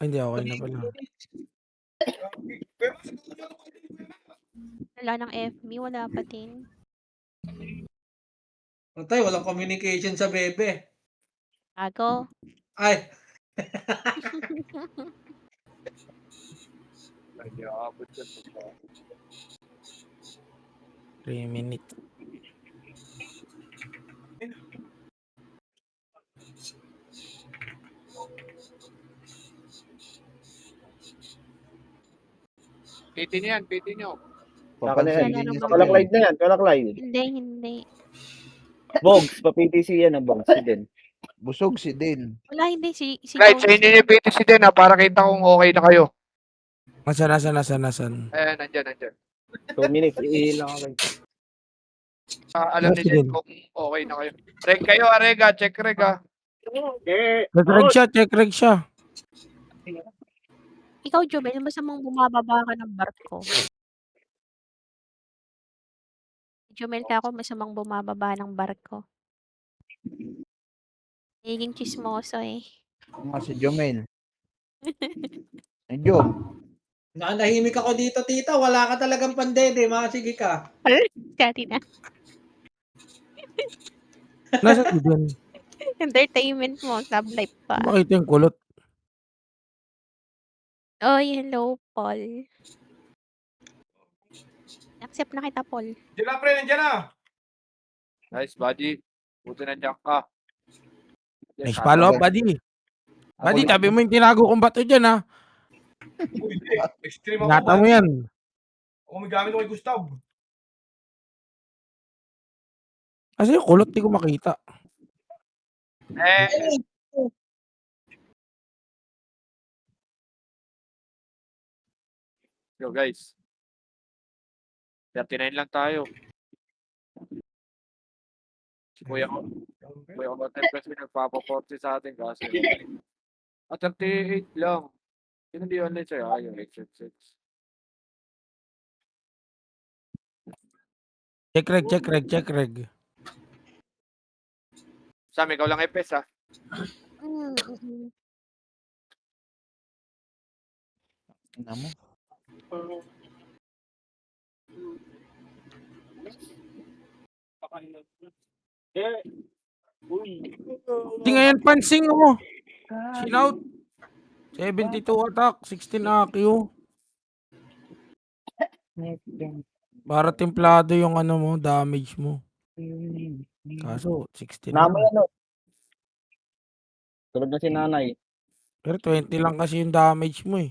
Ay, hindi, okey na pala. Wala ng FB, wala pa din. Patay, walang communication sa bebe. Gago. Ay. Hindi aabot yan. 3 minutes. PT niyo yan, PT niyo. Papansin. Lalaro ba Walang kayo? live na yan, walang live. Hindi. Bogs, pa-PTC yan ang Bogs. Si Den. Busog si Din. Wala, hindi. Si Right, sa Jones inyo yung PT si din ha, para kita kung okay na kayo. Nasaan? Ayan, nandyan. 2 minutes, iilang ako. Alam Yes, ni Jen din. kung okay na kayo. Reg kayo, Rega. Check Reg ha. Check reg siya. Ikaw, Jomel, masamang bumababa ka ng barko. Jomel ka ako, masamang bumababa ng barko. Nagiging chismoso eh. Mga si Jomel. Ay, Jom. Nakanahimik ako dito, tita. Wala ka talagang pandede. Makasige ka. Kati na. Nasaan si Den? Entertainment mo, sublife pa. Makita yung kulot. Oy, hello, Paul. Accept na kita, Paul. Diyan na, pre, nandiyan na. Nice, buddy. Buti nandiyan ka. Next follow up, buddy. Buddy, tabi mo yung tinago kong bato dyan, ha? Uy, hindi. Extreme ako. Ingatan mo yan. Ako may gamit ko kay Gustav. Kasi yung kulot, di ko makita. Yo guys. 39 lang tayo. Si Kuya ko kasi nagpapa-40 sa atin kasi. 38 lang. Yun hindi online sa'yo. Yung 866. Check reg. Sam, ikaw lang ipes ha. Tingnan mo. Di nga yan pansing mo. Sinout. 72 attack, 16 AQ. Para templado yung ano mo, damage mo. Kaso, 16 Namo lang. yan, no? Tulog na si nanay. Pero 20 lang kasi yung damage mo eh.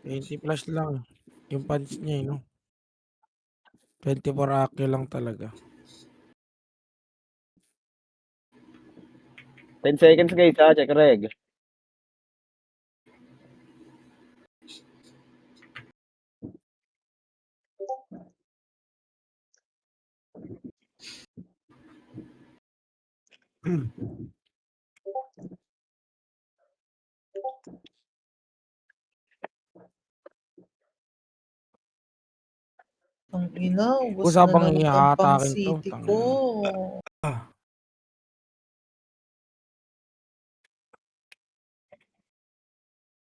20 plus lang. Yung punch niya eh, no? 24 AQ lang talaga. 10 seconds guys ha, check reg. Ang ina, ubos na Usapang naman ang ihatakin to. pang-city ko.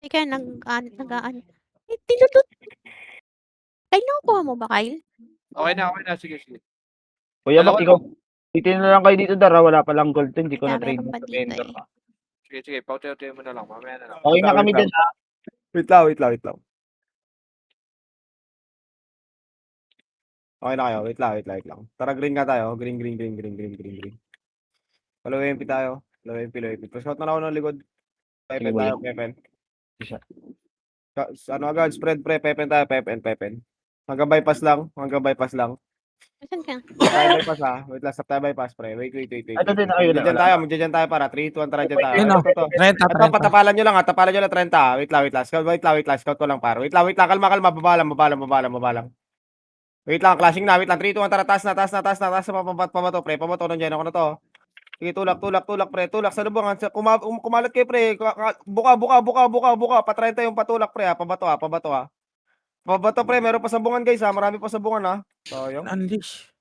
Teka, nag-aan. Eh, tinutut. Kyle, nakukuha mo ba, Kyle? Okay na. Sige. Kuya Bak, Dalawa ikaw. Titin na lang kayo dito, Dara. Wala palang gold to. Hindi ko Teka, na-trade meron mo pa sa dito vendor eh. pa. Sige. Pautayo mo na lang. Mamaya na lang. Okay na kami dyan ha. Wait lang. Okay na kayo. Wait lang. Tara, green nga tayo. Green. Low MP tayo. Low MP. Pascout na ako ng likod. Pepen Sige, tayo, wait. Pepen. Isa. Ano agad? Spread pre. Pepen tayo, Pepen. Hanggang bypass lang. Saan ka? Tayo bypass ha. Wait lang, stop tayo bypass pre. Wait. Ito din na kayo lang. Magdiyan tayo para 3, 2, 1, tara dyan tayo. Ayun o. Ito. 30. Ito, patapalan nyo lang ha. Tapalan nyo lang 30 ha. Wait lang. Scout ko lang para. Wait lang. Kalma. Baba lang. Wait lang, clashing na. Wait lang. 3, 2, 1, tara. Taas na. Pabato, pre. Pabato nandiyan ako na to. Sige, tulak, pre. Tulak sa lubungan. Kumalat kayo, pre. Buka. Pa-30 yung patulak, pre. Ha. Pabato, ha. Pabato, pre. Meron pa sabungan, guys, ha. Marami pa sabungan, ha. So, yung. Unleash.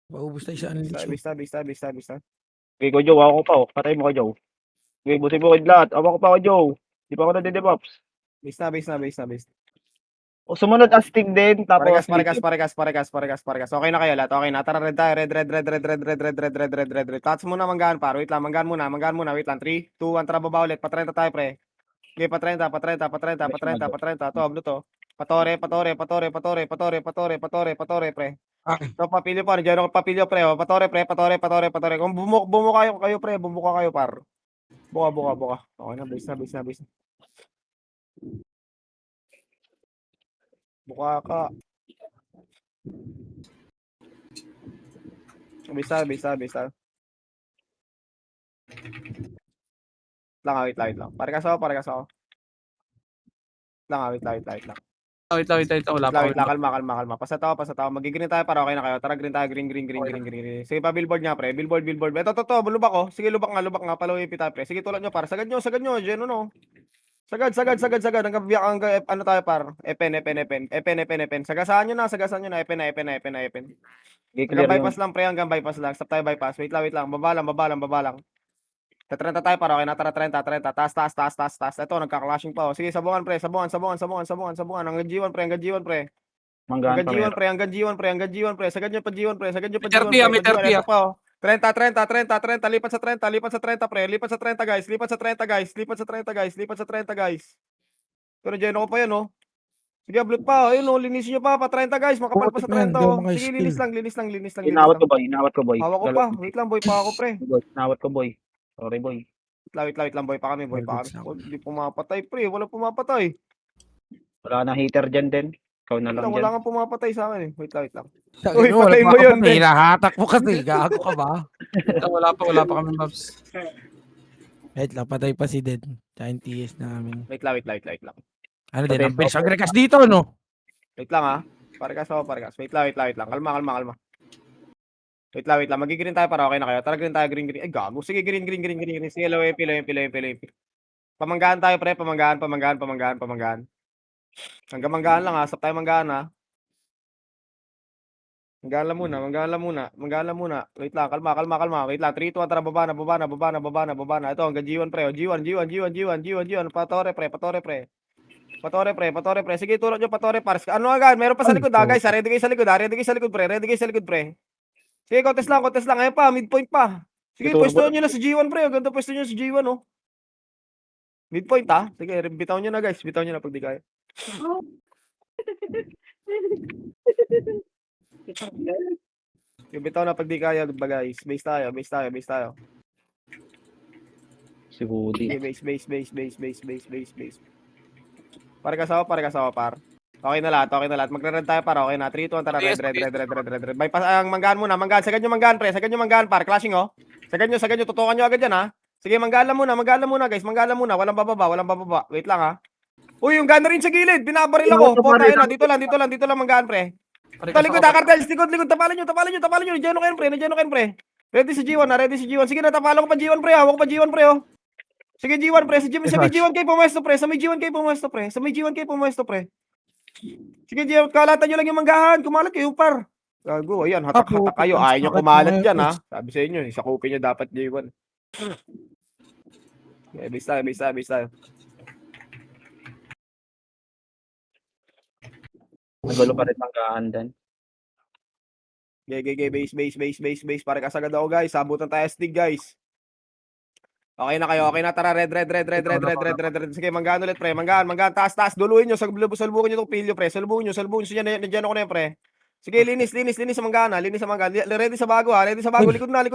Maubos tayo sa unleash. Bista. Okay, ko Joe. Ako pa. Patay mo ko Joe. Okay, buti bukid lahat. Awa ko pa ako, Joe. Di pa ako nade-debuffs. Base na. O sumunod astig din, tapos Parekas. Okay na kayo lahat. Okay na. Tara, red tayo. Red. Touch muna, manggaan par. Wait lang, manggaan muna. Wait lang. 3, 2, 1, tara baba ulit. Pa-30 tayo, pre. Okay, pa-30. To, ablo to. Patore, pre. So, papilyo pa. Nandiyan ako papilyo, pre. Oh. Patore. Kung bumuka kayo, pre. Bumuka kayo, par. Buka. Okay na, base na. Buka ka. Bisa. Wait lang. Parekas ako. Wait lang. Wala pa. Kalma. Pasa tao. Mag-green tayo para okay na kayo. Tara, green tayo. Green. Sige pa, billboard nga, pre. Billboard. Ito, lubak ko. Sige, lubak nga. Palawin tayo, pre. Sige, tulad nyo, par. Sagad nyo. Geno, no? Sagad. Hanggang, ano tayo, par? Epen. Sagasahan nyo na. Epen. okay, clear Hanggang yun. bypass lang, pre. Stop tayo bypass. Wait lang. Baba lang. Tatrenta tayo para okay na. Tara, 30. Taas. Ito, nagka-clashing pa. Oh. Sige, sabungan, pre. Sabuhan. Hanggang G1, pre. Manggaan pa meron. Hanggang G1, pre. Sagad nyo pa G1, pre. May 30, Ito pa, oh. 30. Lipat sa 30, pre. Lipat sa 30, guys. Lipat sa 30, guys. Pero dyan ako pa yan, oh. Sige, blood pa. Ayun, oh. Linisin nyo pa. 30, guys. Makapal pa sa 30, oh. Sige, linis lang. Inawat ko, boy. Hawak ko pa. Wait lang, boy. Pa ako, pre. Inawat ko, boy. Sorry, boy. Wait lang, boy. Pa kami. Oh, hindi pumapatay, pre. Wala pumapatay. Wala na hater dyan din. Ikaw na lang Wala dyan. nga pumapatay sa akin, eh. Wait lang. Uy, patay mo yun, Ben. Hinahatak mo kasi. Gago ka ba? Wala pa kami mobs. Wait lang, patay pa si Dead. Tsaka yung TS namin. Wait lang. Ano din, Patay ang bilis pa. agregas dito, no? Wait lang, ha. Parekas. Wait lang. Kalma. Wait lang. Mag-green tayo para okay na kayo. Tara, green tayo. Green. Ay, gago. Sige, green. Sige, low MP. Pamanggaan tayo, pre. Pamanggaan. Hanggang manggaan lang, ha. Stop tayo manggaan, ha. Manggaan lang muna. Wait lang, kalma. Wait lang, 3, 2, 1, tara, baba na. Ito, hanggang G1, pre. G1. Patore, pre. Sige, tulad nyo, patore, pars. Ano agad? Meron pa sa likod, ha, guys. Ready kayo sa likod, pre. Sige, contest lang. Ayan pa, midpoint pa. Sige, pwesto nyo na si G1, pre. Ganda pwesto nyo si G1, oh. Midpoint, ha. Sige, bitaw nyo na, guys. Bitaw nyo na pag di kaya. Yung bitaw na pag di kaya, guys. Base tayo. Si Woody. Okay, base. Parekas ako, par. Okay na lahat. Magre-red tayo, par. Okay na. 3, 2, 1, tara. Red. Bypass, manggaan muna. Sagad nyo manggaan, pre. Par. Clashing, oh. Sagad nyo. Tutukan nyo agad yan, ha. Sige, manggaan lang muna, guys. Walang bababa. Wait lang, ha. Uy, yung gunner rin sa gilid. Binabaril ako. Puta yun, dito lang manggaan, pre. Talikod, cartels. Likod. Tapalan nyo. Nandiyan kayo, pre. Ready si G1, Sige, natapalan ko pa G1, pre. Hawak ko pa G1, pre, oh. Sige, G1, pre. Sa may G1 kayo pumesto, pre. Sa may G1 kayo pumesto, pre. Sige, G1, kalatan nyo lang yung manggahan. Kumalat kayo, par. Gago, ayan. Hatak kayo. Ayaw nyo kumalat dyan, ha. Sabi sa inyo, isakupin nyo dapat G1. Okay, base tayo. Nagulo pa rin manggaan din. Base. Pare kasagad ako, guys. Sabutan tayo stick, guys. Okay na kayo. Tara, red. Sige, manggaan ulit, pre. Manggaan. Taas. Duluin nyo. Salbukin nyo itong pilyo, pre. Salbukin nyo. Nandiyan ako na yan, pre. Sige, linis sa manggaan, ha. Ready sa bago, ha. Likod na.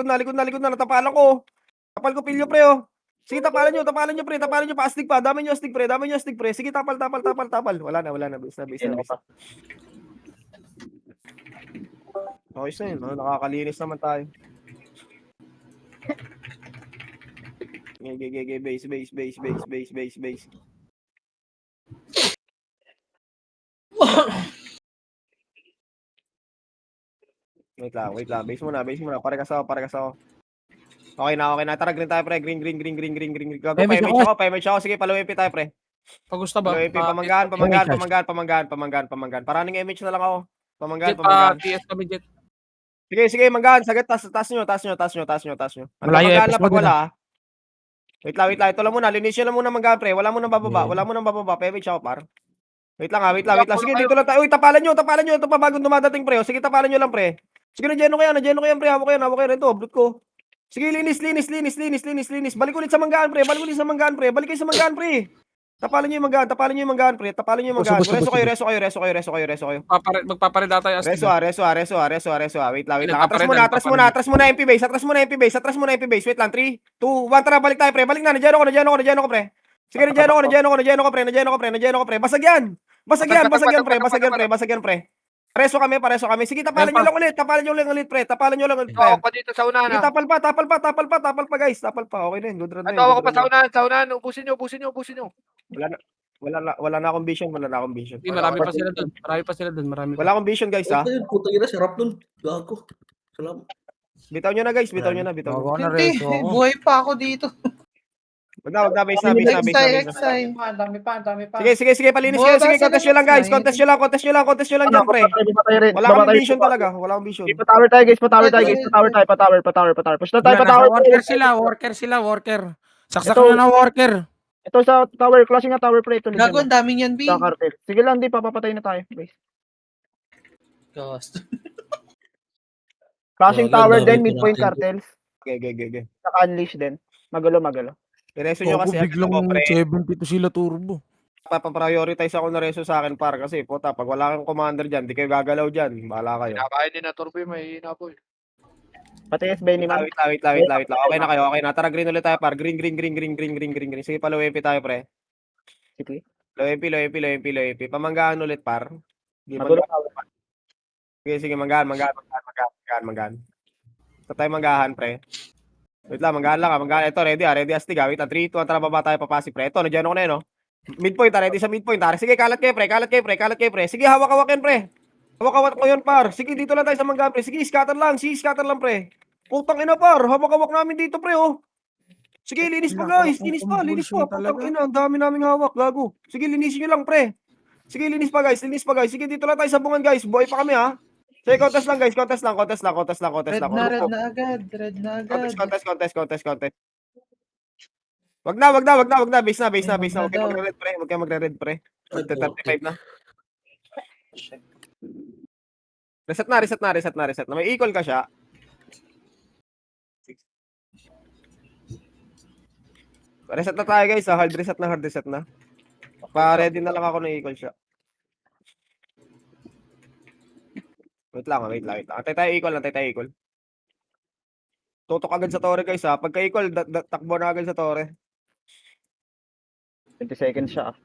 Natapalan ko. Tapal ko pilyo, pre, oh. Sige, tapalan nyo, pre. Pa astig pa. Dami nyo astig, pre. Sige, tapal. Wala na. Base na. Okay na yun, no? Nakakalinis naman tayo. Base. Wait lang. Base muna. Parekas ako. Okay na. Tara, green tayo, pre. Green. Gago, pa-image ako. Sige, palo-MP tayo, pre. Pagusta ba? Palo-MP, pamanggaan. Paraning image na lang ako. Pamanggaan. TS kami, Jet. Sige, manggaan. Sagad, taas nyo. Malayo, Manggaan lang episode pag wala, ha. Wait lang. Ito lang muna. Linis nyo lang muna manggahan, pre. Wala mo nang bababa. Wala mo nang bababa. Pemage ako, par. Wait lang. Sige, dito lang tayo. Uy, tapalan nyo. Ito pa bagong dumadating, pre. Sige, tapalan nyo lang, pre. Sige, na-geno kayo, pre. Hawak kayo ito. Blood ko. Sige, linis. Balik ulit sa manggahan, pre. Balik kayo sa manggahan, pre. Tapalan nyo yung manggahan, pre. Reso kayo. Magpapareda tayo. Reso. Wait lang. Atras muna MP base. Wait lang. 3, 2, 1. Tara, balik tayo, pre. Balik na. Nandiyan ako, pre. Sige, nandiyan ako, pre. Basag yan, pre. Pareso kami. Sige, tapalan nyo lang ulit, pre. Tawag pa dito sa unahan. Sige, tapal pa, guys. Okay na yun. Good run na yun. Tawag ko pa sa unahan. Ubusin nyo. Wala na akong vision. Hindi, marami pa sila doon. Wala akong vision, guys, ha. Puta ina, sarap nun. Gago. Salamat. Bitaw nyo na, guys. Bago na Hindi, reso ako. buhay pa ako dito. Wag na, base na. Exay. Ang dami pa. Sige, palinis kayo. Sige, contest nyo lang, guys. Contest nyo lang dyan, pre. Wala akong vision talaga. Pa-tower tayo, guys. Pa-tower. Push na tayo, pa-tower. Worker sila. Saksak na na worker. Ito sa tower, clashing na tower, pre. Ito Gago, ang daming yan, B. sa cartel. Sige lang, di papapatay na tayo, guys. Ghost. Clashing Wala, tower dami din, pa midpoint natin. cartels. Okay. Saka unleash din. Magulo. Ireso nyo kasi Biglang 72 sila turbo. papaprioritize ako na reso sa akin, par. Kasi, puta, pag wala kang commander dyan, di kayo gagalaw dyan. Bahala kayo. Kinakain din na turbo yung may hinapo. Pati SB ni man. Wait lang. Okay na kayo. Tara, green ulit tayo, par. Green. Sige, pa low MP tayo, pre. Sige. Low MP. Pamanggahan ulit, par. Magulo. Sige, manggahan. Ito tayo manggahan, pre. Wait lang, manggahan lang. Ito, ready astig. Wait lang, 3, 2, tara, baba tayo, papasok, pre. Ito, nandiyan ako na yun, no? Midpoint, ready sa midpoint, Sige, kalat kayo, pre. Sige, hawak yan, pre. Hawak ko yun, par. Sige, dito lang tayo sa manggahan, pre. Sige, scatter lang, pre. Putang ina, par. Hawak namin dito, pre, oh. Sige, linis pa, guys. Linis pa. Putang ina, ang dami naming hawak, gago. Sige, linisin nyo lang, pre. Sige, linis pa, guys. Sige, dito lang tayo sa bungan, guys. Buhay pa kami, ha. Sige, contest lang, guys. Contest lang. Red na agad. Contest. Wag na. Base na. Huwag kayo magre-red, pre. 35 na. Reset na. May equal ka siya. Reset na tayo, guys. Hard reset na. Pa-ready na lang ako ng equal siya. Wait lang. Antay tayo equal. Tutok agad sa tore, guys, ha. Pagka equal, takbo na agad sa tore. 20 seconds siya.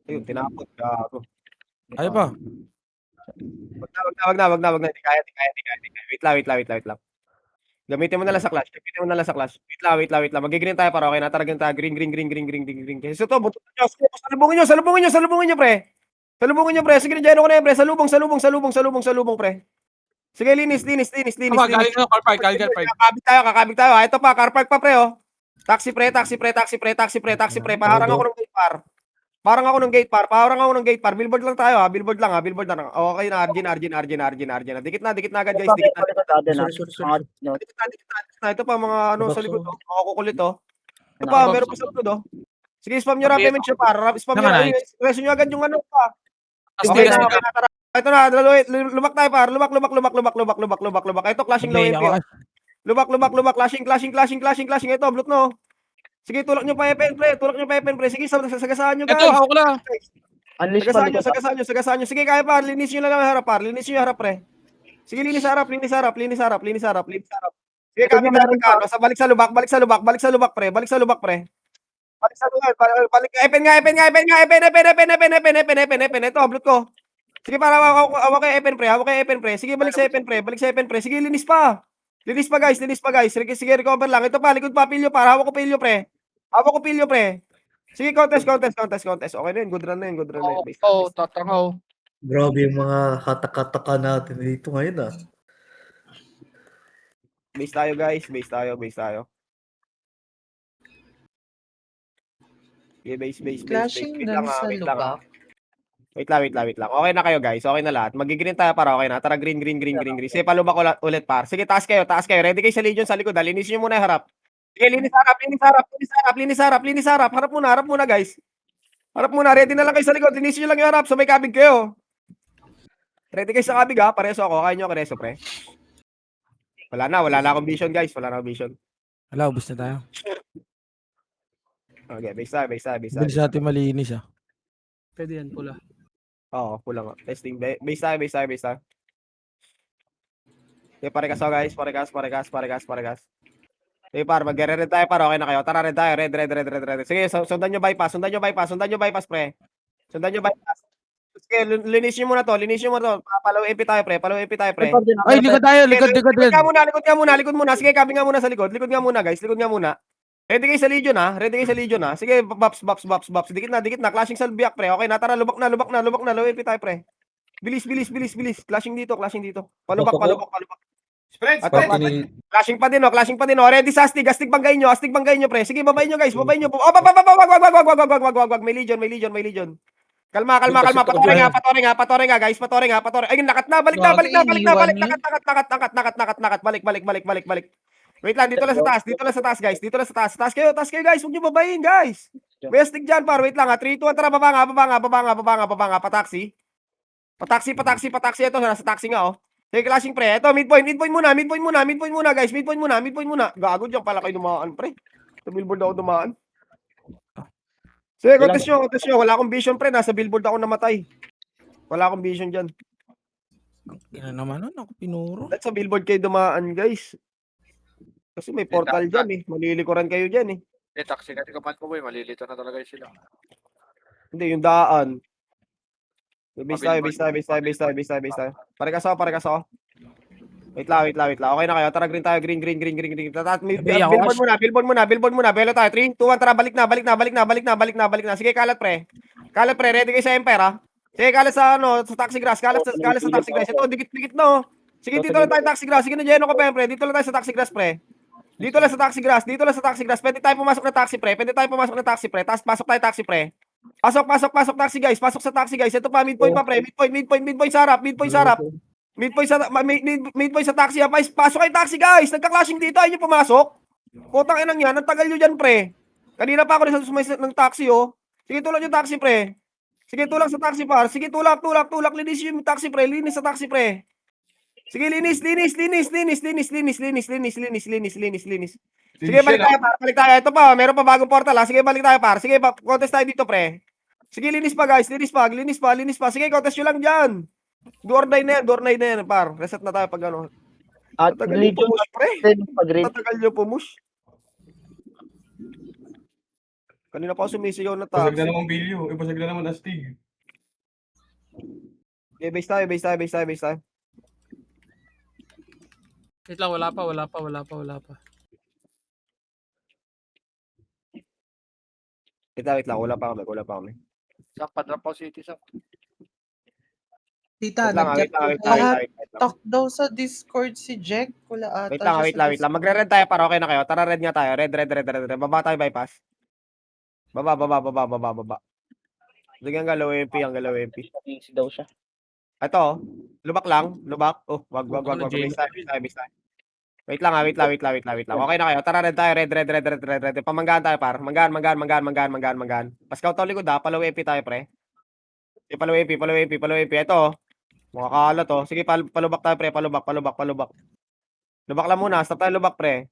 Ayun, tinapot. Gago. Ay pa. Wag na. Hindi kaya. Wait lang. Gamitin mo na lang sa clash. Wait lang. Mag-green tayo para okay na. Tara, tayo. Green. Kasi ito, buto nyo. Salubungin nyo, pre. Sige, nandiyan ako na yan, pre. Salubong, pre. Sige, linis. Galing na, car park. Kakabig tayo. Ito pa, car park pa, pre, oh. Taxi, pre. Paharang ako ng gate, par. Paharang ako ng gate, par. Billboard lang tayo, ha. Billboard lang. Okay na, Arjun. Dikit na agad, guys. Dikit na. Ito pa, mga sa likod, oh. Mga kukulit, oh. Ito pa, meron pa sa likod, oh. Sige, spam nyo rapid mention, par. Spam nyo. Reso nyo agad yung pa. Okay na. Tara. Ito na, lubak tayo, par. Lubak. Ito, clashing low MP, oh. Lubak. Clashing. Ito, block, no. Sige, tulak nyo pa EPN, pre. Sige, sagasaan nyo, guys. Ito, hawak na. Unleash pa. Sagasaan nyo. Sige, kaya, par. Linis nyo lang ang harap, par. pre. Sige, linis harap. Sige, kami meron ka. Balik sa lubak, pre. Balik sa lubak. Balik. EPN nga. Ito, block ko. Sige, para hawak kayo EPN, pre. Sige, balik sa EPN, pre. Sige, linis pa, guys. Sige, recover lang. Ito pa, likod pa, pilyo, para hawak ko pilyo, pre. Sige, contest. Okay na yun, good run na yun. Tatangaw. Grabe yung mga kataka natin dito ngayon, ah. Base tayo, guys. Base tayo. Okay, base. Clashing Wait lang lang, sa wait lang. lubak. Wait lang. Okay na kayo, guys. Okay na lahat. Mag-green tayo para okay na. Tara, green. Sige, palubak ulit, par. Sige, taas kayo. Ready kayo sa Legion sa likod. Linisin nyo muna yung harap. Sige, linis harap. Harap muna, guys. Harap muna. Ready na lang kayo sa likod. Linisin nyo lang yung harap. So may kabig kayo. Ready kayo sa kabig, ha? Pareso ako. Kaya nyo, pareso, pre. Wala na akong vision, guys. Wala, Ubus na tayo. Okay, base tayo. Bilis natin malinis ah. Pwede yan, pula. Oo, pula nga. Testing. Base tayo. Okay, parekas ako, guys. Parekas. Okay, par. Mag-red tayo, par. Okay na kayo. Tara, red tayo. Red. Sige, sundan nyo bypass, pre. Sundan nyo bypass. Sige, linisin mo na to. Palaw MP tayo, pre. Ay, likod tayo. Likod. Likod ka muna. Sige, kabi nga muna sa likod. Likod nga muna, guys. Ready kayo sa Legion, ha? Sige, bops. Dikit na. Clashing sa biyak, pre. Okay na, tara. Lubak na. Low MP tayo, pre. Bilis. Clashing dito. Palubak. Spread. Clashing pa din, oh. Ready sa astig. Astig banggain nyo, pre. Sige, babayin nyo, guys. Oh, wag. May Legion. Kalma. Patore nga, guys. Ay, nakat na. Balik. Nakat. Balik. Wait lang, dito lang sa taas, guys. Taas kayo, guys. Huwag nyo babayin, guys. May astig dyan, par. Wait lang, ha. 3, 2, 1, tara. Baba. Pataksi. Ito, nasa taxi nga, oh. Sige, clashing, pre. Ito, midpoint muna, guys. Midpoint muna. Gago dyan pala kayo dumaan, pre. Sa billboard ako dumaan. Sige, contest nyo. Wala akong vision, pre. Nasa billboard ako namatay. Wala akong vision dyan. Ina naman nun, ako pinuro. Dahil sa billboard kayo dumaan, guys. Kasi may portal dyan, eh. Malilikuran kayo dyan, eh. Taxi ka man mo, boy. Malilito na talaga sila. Hindi, yung daan. Base tayo. Parekas ako. Wait lang. Okay na kayo. Tara, green tayo. Green. Billboard muna. Belo tayo. 3, 2, 1. Tara, balik na. Sige, kalat, pre. Ready kayo sa Emperor, ha? Sige, kalat sa taxi grass. Kalat sa taxi grass. Ito, dikit, no? Sige, dito lang tayo taxi grass. Sige, na-geno ko pa, pre. Dito lang tayo sa taxi grass, pre. Dito lang sa taxi grass. Pwede tayo pumasok na taxi, pre. Tapos pasok tayo taxi, pre. Pasok taxi, guys. Pasok sa taxi, guys. Ito pa, midpoint pa, pre. Midpoint sa harap. Midpoint sa taxi, ha. Pasok kayo taxi, guys. Nagka-clashing dito. Ayun yung pumasok. Putang inang yan. Ang tagal nyo dyan, pre. Kanina pa ako sumaysa ng taxi, oh. Sige, tulak yung taxi, pre. Sige, tulak sa taxi, par. Sige, tulak. Linis yung taxi, pre. Linis sa taxi, pre. Sige, linis. Sige, balik tayo. Ito pa, meron pa bagong portal, ha. Sige, balik tayo, par. Sige, contest tayo dito, pre. Sige, linis pa, guys. Linis pa. Sige, contest nyo lang dyan. Do or die na yan, par. Reset na tayo pag ano. At Tatagal nyo Legion pumush, pre. pag-green. Tatagal nyo pumush. Kanina pa ako sumisigaw na Basag taxi. na naman Bilyo. Basag na naman Astig. Okay, base tayo. Wait lang, wala pa. Wait lang, wala pa kami. Sa Padrapaw City, sa. Tita, Wait lang. talk daw sa Discord si Jack. Wala ata. Wait lang. Magre-red tayo para okay na kayo. Tara, red nga tayo. Red. Baba tayo bypass. Baba. Sige, ang galaw MP. Easy daw siya. Ito, lubak lang. Oh, wag. Base tayo. Wait lang. Okay na kayo. Tara, red tayo. Red. Pamanggaan tayo, par. Manggaan. Pascout tayo likod, ha. Palaw MP tayo, pre. Sige, palaw MP. Ito, mga kalat, oh. Sige, palubak tayo, pre. Palubak. Lubak lang muna. Stop tayo lubak, pre.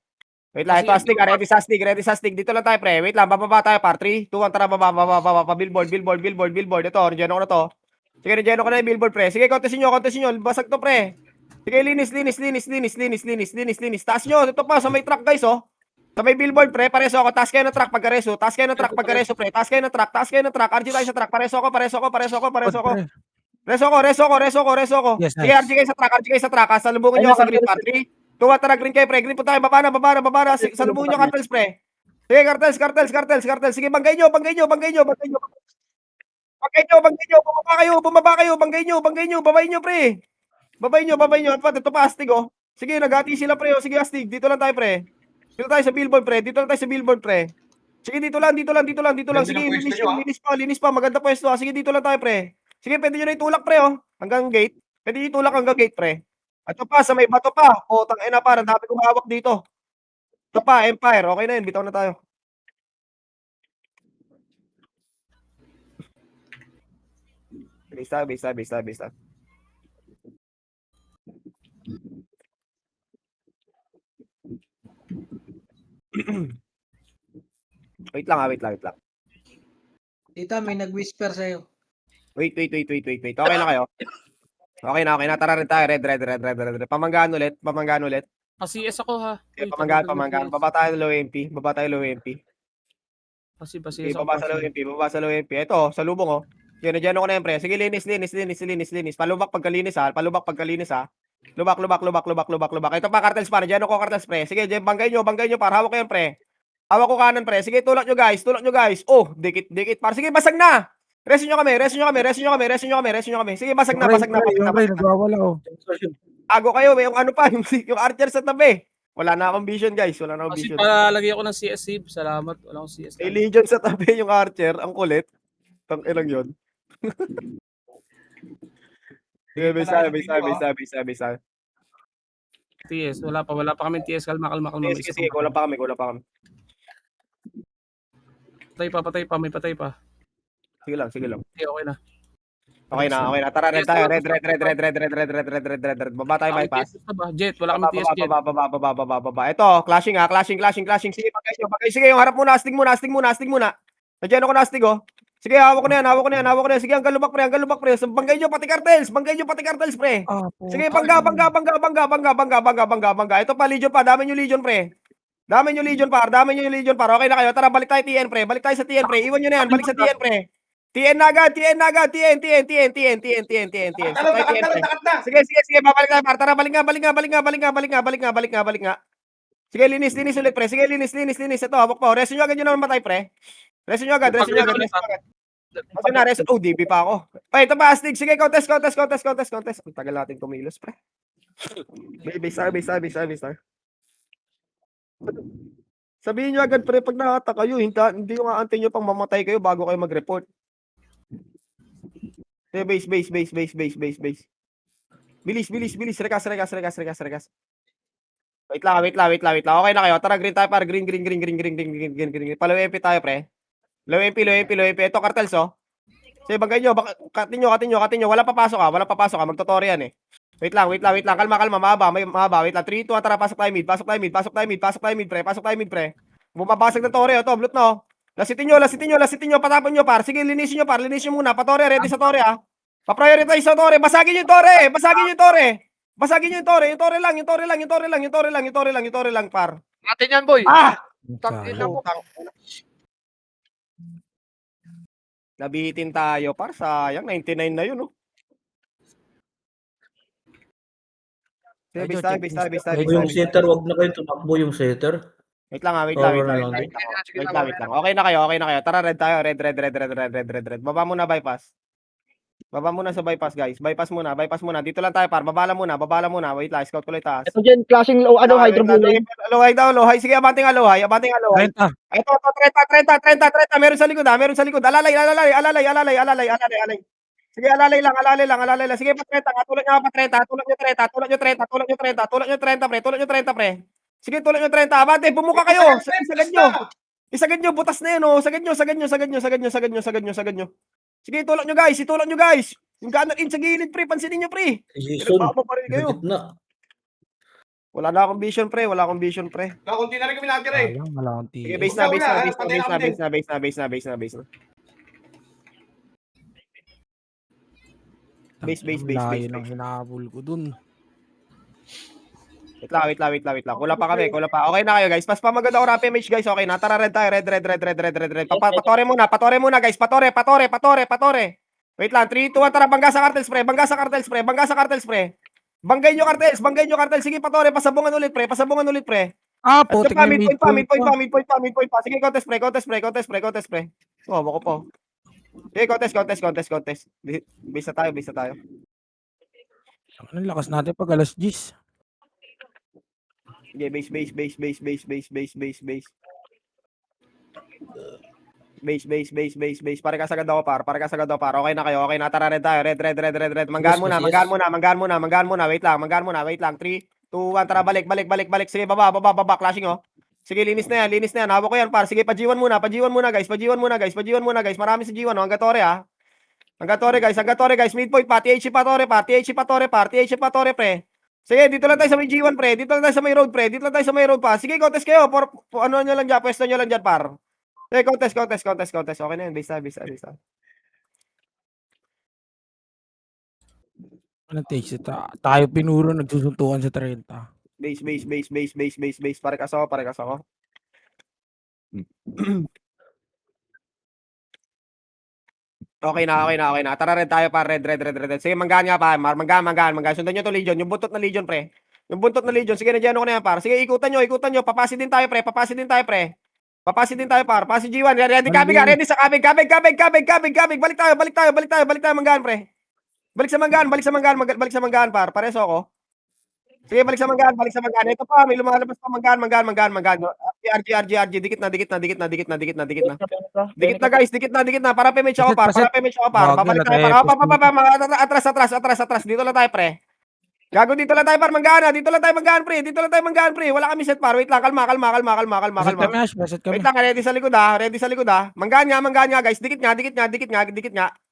Wait lang, ito astig. Ready sa astig. Dito lang tayo, pre. Wait lang, bababa tayo, par. 3, 2, 1, tara, baba. Billboard. Ito, rejeno ko na to. Sige, rejeno ko na yung billboard, pre. Sige, kontesin nyo. Basag to, pre. Sige, linis. Taas nyo. Ito pa, sa may truck, guys, oh. Sa may billboard, pre. Pareso ako. Taas kayo ng truck pagkareso, pre. Taas kayo ng truck. RG tayo sa truck. Pareso ako. Reso ko. Yes, Sige, nice. RG kayo sa truck. Salubungin nyo ako sa green, par. 3, 2, 1, tara, green kayo, pre. Green po tayo. Baba na. Salubungin nyo, cartels, pre. Sige, cartels. Sige, banggay nyo. Bumaba kayo. Banggay nyo. Babayin nyo. At ito pa, astig, oh. Sige, naghati sila, pre. Oh. Sige, astig. Dito lang tayo, pre. Dito tayo sa billboard, pre. Sige, dito lang. Sige, linis pa. Maganda pwesto, ha. Sige, dito lang tayo, pre. Sige, pwede nyo na itulak, pre, oh. Hanggang gate. Pwede nyo itulak hanggang gate, pre. At ito pa, sa may bato pa. O, tangina pa, ang dami kong hawak dito. Ito pa, Empire. Okay na yun, bitaw na tayo. Base tayo, base tayo, base tayo, base tayo. Wait lang, wait lang, wait lang. Tita, may nag-whisper sa'yo. Wait. Okay na kayo? Okay na. Tara rin tayo. Red. Pamanggaan ulit. Pa-CS ako ha. Okay, pamanggaan. Baba tayo low MP. Okay, baba sa low MP. Ito, sa lubong, oh. Yan, nadyan ako na yan, pre. Sige, linis. Palubak pagkalinis, ha. Lubak. Lubak. Ito pa, cartels pa. Nadyan ako, cartels, pre. Sige, dyan, banggay nyo, para hawak ko yan, pre. Hawak ko kanan, pre. Sige, tulak nyo, guys. Oh, dikit. Par. Sige, basag na. Resin nyo kami. Sige, basag na. Yung pre, nagwawala oh. Ago kayo, may yung ano pa, yung archer sa tabi. Wala na akong vision, guys. Kasi palagay ako ng CS save. Salamat. Wala akong CS. May legion sa tabi yung archer. Ang kulit. Tang ilang yun. Sige, base tayo. TS. Wala pa kami TS. Kalma. Sige, kulang pa kami. Patay pa. May patay pa. Sige lang. Okay na. Okay na. Tara, red tayo. Red. Baba tayo, Kami bypass. TS na ba? Jet. Wala kami TS Jet. Baba. Ito, clashing. Sige, bagay. Sige, yung harap muna. Astig muna. Nandiyan ako na astig, oh. Sige, hawak ko na yan. Sige, hanggang lubak, pre. Banggay nyo pati cartels, pre. Sige, bangga. Ito pa, legion pa. Dami nyo legion, par. Okay na kayo. Tara, balik tayo TN, pre. Iwan nyo na yan. Balik sa TN, pre. TN na agad. TN. Sige. Babalik tayo, par. Tara, balik nga. Sige, linis ulit, pre. Ito, hawak pa. Resin nyo agad yun naman matay, pre. Resin nyo agad. Oh, DP pa ako. Ay, ito pa, astig. Sige, contest. Ang tagal natin kumilos, pre. Base tayo. Sabihin nyo agad, pre, pag nakata kayo, hindi yung aantay nyo pang mamatay kayo bago kayo mag-report. Base. Bilis. Rekas. Wait lang. Okay na kayo. Tara, green tayo, par. Green. Palaw MP tayo, pre. Low MP. Ito, cartels, oh. Sige, bagay nyo. Cut nyo. Wala papasok, ha. Magtotore yan, eh. Wait lang. Kalma. Mahaba. Wait lang. 3, 2, tara. Pasok tayo mid, pre. Bumabasag na tore, oh. To, blue, no. Lasitin nyo. Patapon nyo, par. Sige, linisin nyo muna. Patore, ready sa tore, ha. Pa-prioritize sa tore. Basagin nyo yung tore. Yung tore lang, par. Atin yan, boy. Tangina mo. Nabihitin tayo, par. Sayang, 99 na yun, oh. Base tayo. Yung setter, wag na kayo tumakbo yung setter. Wait lang. Okay na kayo. Tara, red tayo. Red. Baba muna bypass. Sa bypass, guys. Bypass muna. Dito lang tayo, par. Babala muna. Wait lang, scout ko lang taas. Ito dyan, clashing hydro blue. Low high. Sige, abanting low high. Renta. Ito, 30. Meron sa likod. Alalay. Sige, alalay lang. Sige, pa-30. Tulak nyo, pre. Sige, tulak nyo 30. Abante, bumuka kayo. Isagad nyo. Butas na yun, oh. Sagad nyo. Sige, itulak nyo, guys. Yung gunner in sa gilid, pre. Pansinin nyo, pre. Jason, kayo. na. Wala na akong vision, pre. Kunti na rin kami lager, eh. Wala akong Sige, TS. base na. Layo ng hinahabol ko dun. Wait lang. Kulang pa kami. Okay na kayo, guys. Pas pa maganda ako rampage, guys. Okay na. Tara, red tayo. Red. Patore muna, guys. Patore. Wait lang. 3, 2, 1. Tara, bangga sa cartels, pre. Banggay nyo cartels. Sige, patore. Pasabungan ulit, pre. Putik na Midpoint pa. Sige, contest, pre. Ako po. Okay, contest. Base na tayo. Ang lakas natin pag alas 10. Okay, base. Base. Pare ka sagad ako, par. Okay na kayo. Okay na, tara, red tayo. Red. Manggaan muna. Wait lang. 3, 2, 1, tara, balik. Sige, baba. Clashing, oh. Sige, linis na yan. Hawak ko yan, par. Sige, pajiwan muna, guys. Marami sa G1, oh. Hanggang Torre, guys. Midpoint pa. THC pa, Torre, pre. Sige, dito lang tayo sa may G1, pre. Dito lang tayo sa may road, pa. Sige, contest kayo. Ano nyo lang dyan, pwesto nyo lang dyan, par. Sige, contest. Okay na yan, base tayo. Anong takes ito? Tayo pinuro, nagsusuntukan sa 30. Base. Pare kas ako. Okay na. Tara, red tayo, pa. Red. Sige, manggaan nga, pa. Manggaan. Sundan nyo to, Legion. Yung buntot na Legion, pre. Sige, nandiyan ko na yan, par. Sige, ikutan nyo. Papasin din tayo, pre. Par. Pasi G1. Ready sa kabig. Balik tayo, manggaan, pre. Balik sa manggaan, par. Pareso ako. Sige, balik sa manggaan. Ito pa, may lumalabas pa manggaan. RG. Dikit na. Dikit na. Para pemage ako, par. Babalik tayo, par. Atras. Dito lang tayo, pre. Gago, dito lang tayo, par. Manggaan, pre. Wala kami set, par. Wait lang, kalma. Baset kami. Wait lang, ready sa likod, ha. Manggaan nga, guys. Dikit nga.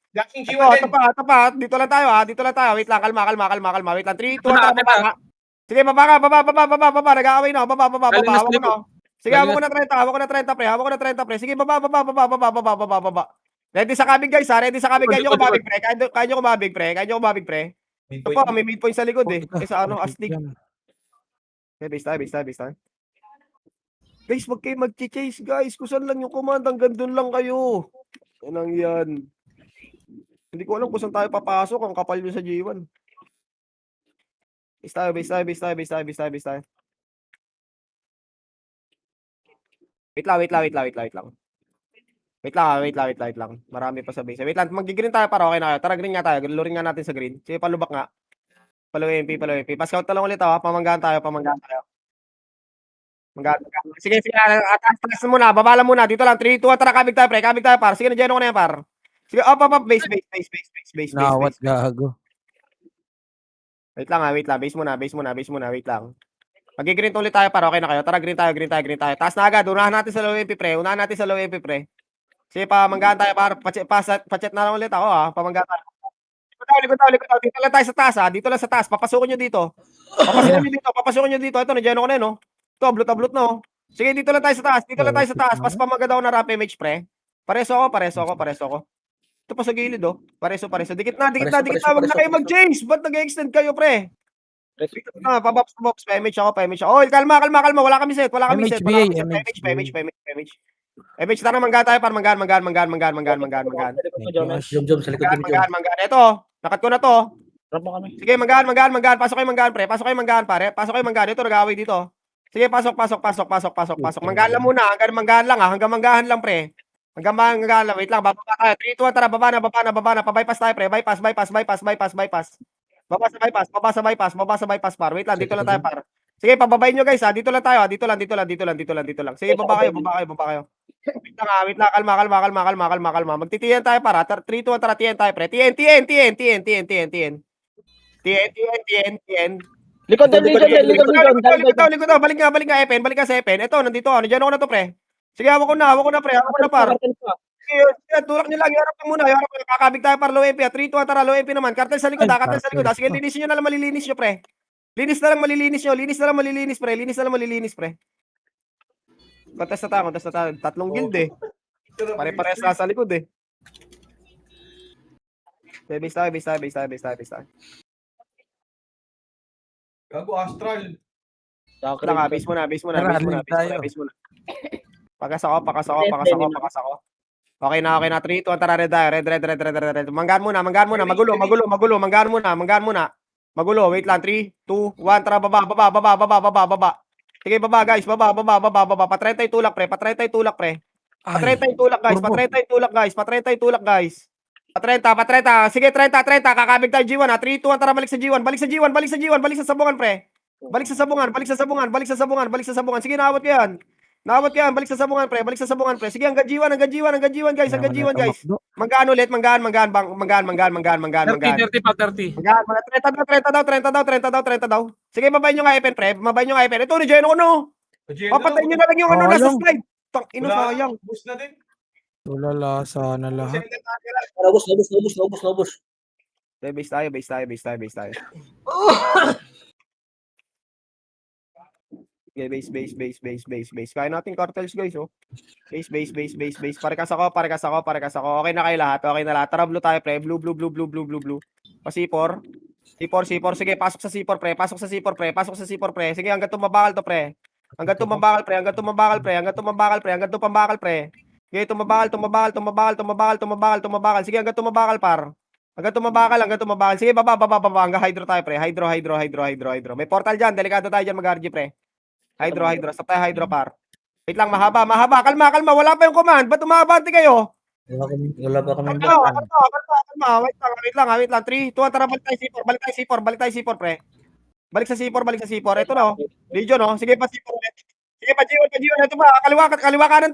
Flashing Ito G1 din. pa. Dito lang tayo. Wait lang, kalma. Wait lang, 3, 2, 1, baba. Sige, baba. Nag-aaway na. Baba. Hawak ko na. Sige, hawak ko na 30, pre. Sige, baba. Ready sa kabig, guys, ha. Kaya nyo kumabig, pre. Ito pa, may midpoint sa likod, eh. Sa astig. Okay, base tayo. Guys, wag kayo mag-chase, guys. Kusan lang yung command, hanggang dun lang kayo. Yan. Hindi ko alam kung saan tayo papasok. Ang kapal nyo sa G1. Base tayo. Wait lang. Marami pa sa base. Wait lang, mag-green tayo para okay na kayo. Tara, green nga tayo. Luring nga natin sa green. Sige, palubak nga. Palo MP. Pascout na lang ulit, ha. Pamanggaan tayo. Sige. Atras muna. Babala muna. Dito lang. 3, 2, 1. Tara, kabig tayo, par. Sige, nandiyan ko na yan, par. Sige, up. Base. Nawat gago. Wait lang. Base muna. Wait lang. Mag-green ulit tayo, par. Okay na kayo. Tara, green tayo. Taas na agad. Unahan natin sa low MP, pre. Sige, pamanggaan tayo, par. Pachet na lang ulit ako, ha. Pamanggaan tayo. Likod tayo. Dito lang tayo sa taas, ha. Papasukin nyo dito. Ito, nandiyan ako na, no. Ito, blot na, oh. Sige, dito lang tayo sa taas. Pas pamagad ako na rap image, pre. Pareso ako. Ito pa sa gilid, oh. Pareso. Dikit na. Wag na kayo mag-chase. Ba't nag-extend kayo, pre? Pabops. Pa-image ako. Oh, kalma. Wala kami set. Image. Tara, manggaan tayo, par. Manggaan. Jom sa likod. Manggaan. Ito, nakat ko na to. Sige, manggaan. Pasok kayo manggaan, pre. Pare. Ito, nag-aaway dito. Sige, pasok. Manggaan lang muna. Hanggang manggahan lang, pre. Wait lang, bababa tayo. 3, 2, 1, tara, baba na. Pabypass tayo, pre. Bypass. Baba sa bypass, par. Wait lang, dito lang tayo, par. Sige, pababayin nyo, guys, ha. Dito lang tayo, ha. Dito lang. Sige, baba kayo. Wait lang, kalma. Magtitiyan tayo, para. 3, 2, 1, tara, tiyan tayo, pre. TN. Likod doon, Likod daw. Balik nga, Epen. Balik ka sa Epen. Ito, nandito ako. Nandiyan ako na to, pre. Sige, hawak ko na, pre. Par. Sige, tulak nyo lang. Iharap lang muna. Kakabig tayo para low MP. 3, 2, tara, low MP naman. Kartel sa likod, ha. Sige, linisin nyo na lang, malilinis nyo, pre. Linis na lang, malilinis, pre. Contest na tayo. 3 guild, eh. Pare-pares na sa likod, eh. Base tayo. Gago, Astral. Base muna. Pakas ako. Okay na. 3, 2, tara, red tayo. Red. Manggaan muna. Magulo. Magulo. Wait lang. 3, 2, 1, tara, baba. Sige, baba, guys. Baba. Patry tayo tulak, pre. Patry tayo tulak, guys. Patrenta. Sige, 30. Kakabig tayo G1, ha. 3, 2, 1, tara, balik sa G1. Balik sa sabungan, pre. Balik sa sabungan. Sige, naabot ko yan. Nawat ka yan, balik sa sabungan, pre. Balik sa sabungan, pre. Sige, hanggang G1, guys. Hanggang G1, guys. Manggaan ulit, manggaan. 30 pa, 30. Manggaan, mga 30 daw. Sige, babayin nyo nga, Epen, pre. Babayin nyo nga, Epen. Ito, regen ko, no. Papatayin nyo na lang yung ano nasa Sayang. slide. Tang, ino, sayang. Boost na din. Tulala sana lahat. Naubos. Okay, base tayo. Okay, base. Kaya natin cartels, guys, oh. Base. Parekas ako. Okay na kayo lahat. Tara, blue tayo, pre. Blue. Pa C4. Sige, pasok sa C4, pre. Sige, hanggang tumabakal to, pre. Hanggang tumabakal, pre. Sige, tumabakal. Sige, hanggang tumabakal, par. Hanggang tumabakal. Sige, baba. Hanggang hydro tayo, pre. Hydro. May portal dyan. Delikado tayo dyan mag-RG, pre. Hydro. Stop tayo, hydro, par. Wait lang, mahaba. Kalma. Wala pa yung command. Ba't umabante kayo? Wala pa kami. Kalma. Wait lang. 3, 2, 1, tara, balik tayo C4, pre. Balik sa C4. Ito na, oh. Legion, oh. Sige, pa C4 ulit. Sige, pa G1. Ito ba? Kaliwa kanan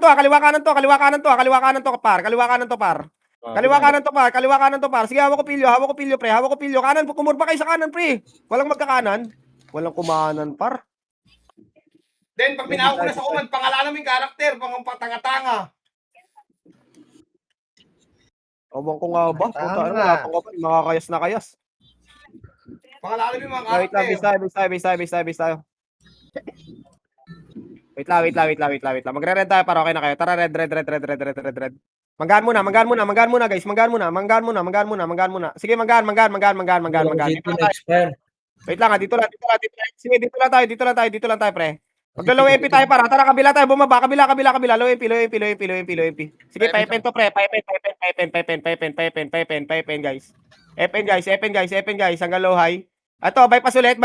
to, par. Sige, hawak ko pilyo, pre. Kanan, kumurba kayo sa kanan, pre. Walang magkakanan. Walang kumanan, par. Then, pag pinahawak ko na sa command, pangalanan mo yung karakter, pang patanga-tanga. Abang ko nga ba? Wala pang kapal. Makakayas na kayas. Pangalanan mo yung mga Wait lang, karakter. base tayo. Wait lang. Magre-red tayo para okay na kayo. Tara, red. Manggaan muna, guys. Manggaan muna. Sige, manggaan. Wait lang, dito lang. Sige, dito lang tayo, pre. Maglo-low MP tayo para. Tara, kabila tayo, bumaba. Kabila. Low MP. Sige, pa-epen to, pre. Pa-epen, guys. Epen, guys. Hanggang low high. Ito, bypass ulit.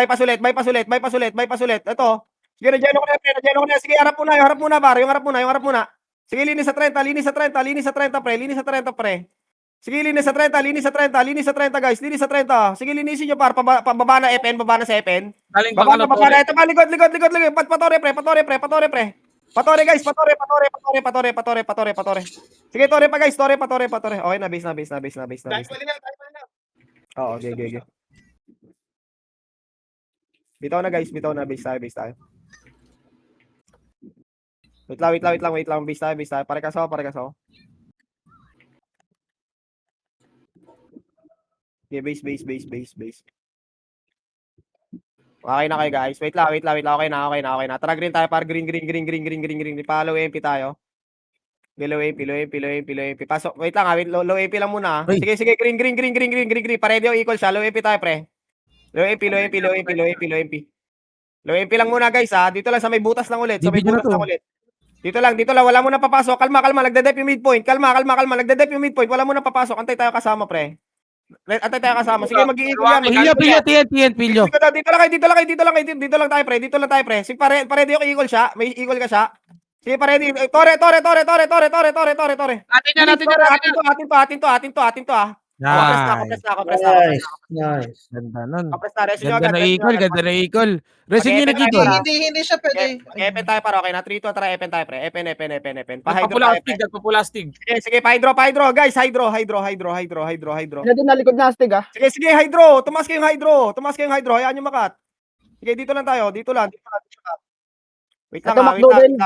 Ito. Sige, nagyano ko na. Sige, harap muna, par. Yung harap muna. Sige, linis sa 30, pre. Sige, linis sa 30, guys. Sige, linisin nyo, par. Pababa na Epen, baba na sa Epen. Galing Baba pa na. Ito pa, likod. Patore, pre. Patore, guys. Patore. Sige, tore pa, guys. Patore. Okay na, base na. Type na. Oo, okay. Bitaw na, guys. Base tayo. Wait lang. Base tayo. Parekas ako. Okay, base. Okay na kayo, guys. Wait lang. Okay na. Tara, green tayo, par. Green. Pa-low MP tayo. Low MP. Pasok. Wait lang, low MP lang muna. Ay. Sige. Green. Paredio equal siya. Low MP tayo, pre. Low MP. Low MP lang muna, guys, ha. Dito lang sa may butas lang ulit. Dito lang. Wala mo na papasok. Kalma. Nagde-dep yung midpoint. Kalma. Nagde-dep yung midpoint. Wala mo na papasok. Antay tayo kasama, pre. Sige, mag-i-equal yan. Pilyo. Dito lang tayo, pre. Sige, pare yung equal siya. May equal ka siya. Sige, pare. Tore. Atin to, ah. Press na ako. Nice. Ganda nun. Press na, resin nyo Ganda agad. na equal. Resin nyo na Okay, dito. Hindi siya pwede. Epen tayo, para okay na. 3, 2, tara, Epen tayo, pre. Epen. Pa-hydro tayo, pre. Nagpapulastig. Sige, pa-hydro. Guys, hydro. Pwede na likod na astig, ah. Sige, hydro. Tumas kayong hydro. Hayaan nyo makat. Sige, dito lang tayo. Dito lang. Wait lang, Ito, ha. Macdo din.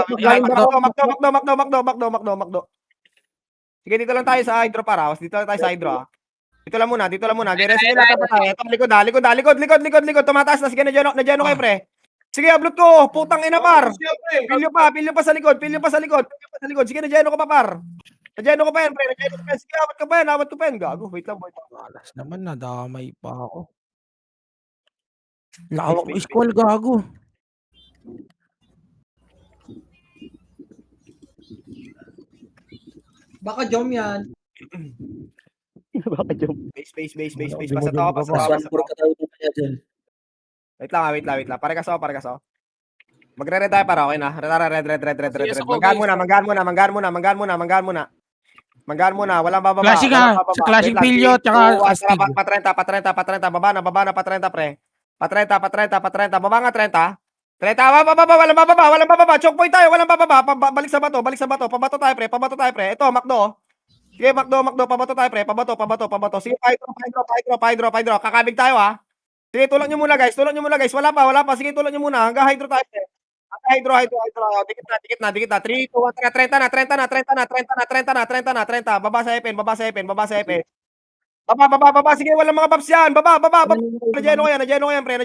Macdo. Sige, dito lang tayo sa hydro, para. Dito lang tayo sa hydro, ha. Dito lang muna. Geresin nyo lang tayo. Ito, likod. Tumataas na. Sige, nadyan kayo, pre. Sige, ablot ko. Putang ina, par. Pilyo pa sa likod. Sige, nadyan ko pa, par. Nadyan ko pa yan, pre. Sige, awat ko pa yan. Gago, wait lang. Malas naman, nadamay pa ako. Lawak mo squall, gago. Baka Jom yan. Base. Basta to. Wait lang. Parekas ako. Magre-red tayo, para okay na. Red. Manggaan muna. Walang bababa. Clashing pilyo, tsaka astig. Pa 30. Baba na, pa 30, pre. Pa 30. Baba nga 30. Treta, walang bababa. Choke point tayo, walang bababa. Balik sa bato. Pabato tayo, pre. Ito, Macdo. Oh. Sige, Macdo. Pabato tayo, pre. Pabato. Sige, pa-hydro. Kakabig tayo, ha. Sige, tulak nyo muna, guys. Wala pa. Sige, tulak nyo muna. Hanggang hydro tayo, pre. Hydro. Dikit na. 3, 2, 1, 30 na. Baba sa EPN. Baba. Sige, walang mga babs yan. Baba. Nadyeno kayan, pre.